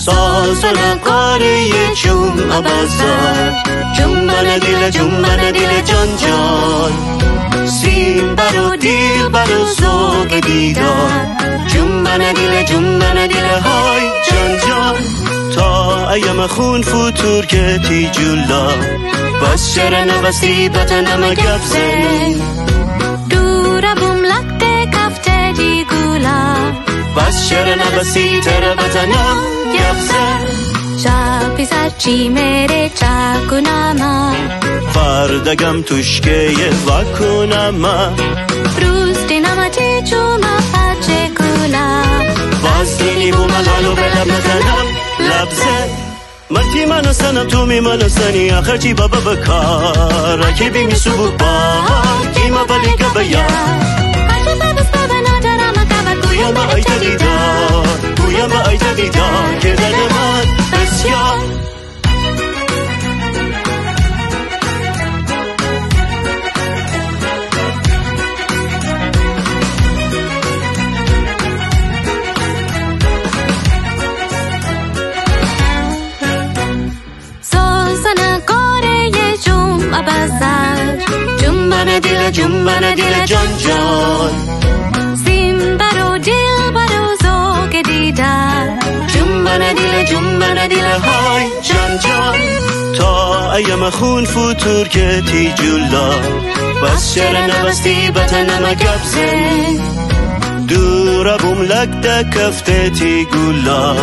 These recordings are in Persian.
ساز و نقاره جمعه بازار جنبن دیل جان جان سیم برو دیل برو زوگ دیدار جنبن دیل های جان جان تا ایم خون فتور که تی جولا بس شر نبستی بطنم گفزن دورا بوم لکته کفته دی گولا بس شر نبستی تر بطنم گفزن شبی سرچی میره چاکناما فردگم توشکه وکناما روز دینما چی چوما پچه کولا باز دینی بو ملالو بلب نزنم لبزن مرتی منو سنم تو می منو سنی آخر چی بابا بکار اکی بیمی سبو بار کیما بلی که بیا هرچه ببس بابا ندارم اکبر گویم با ایتا دیدار که دل من بسیار جنبن دیل جان جان سیم برو دیل برو زوگ دیدار جنبن دیل های جان جان تا ایم خون فتور که تی جولا بس شر نبستی بطنم گفزن دورا بوم لکده کفته تی گولا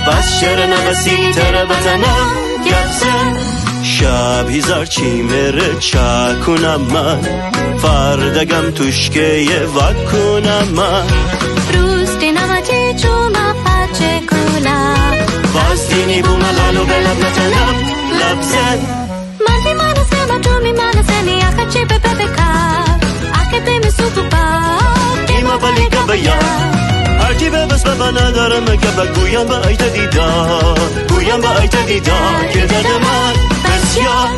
بس شر نبستی تر بطنم گفزن شب هزار چی میره چاکنم من فردگم توشکه وکنم من روز دینما چی چوما پچه کولا باز دینی بو ملالو بلب نتنم لبزن مرتی منو سما تو می منو سنی آخر چی بپه بکار اکه بیمی سوپو بار دیما بلی که بیا هرچی ببس بابا ندارم که گویم با ایتا دیدار که دل من بسیار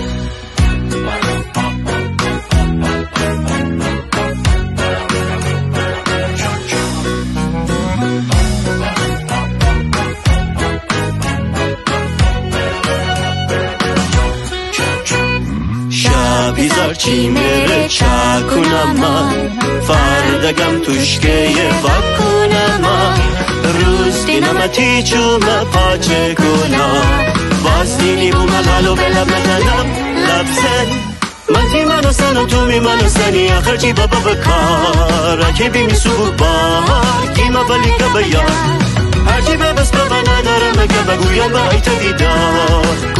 شب هزار چی میره چاکنم من فردگم توشکه وکنم من روز دینم تی چوم پاچه گلا باز دینی بو ملالو بلب نتنم لبزن مرتی منو سنم تو می منو سنی آخر چی بابا بکار اکی بیمی سبو بار کیما بلی که بیا هرچی ببس بابا ندارم که بگویم با ایتا دیدار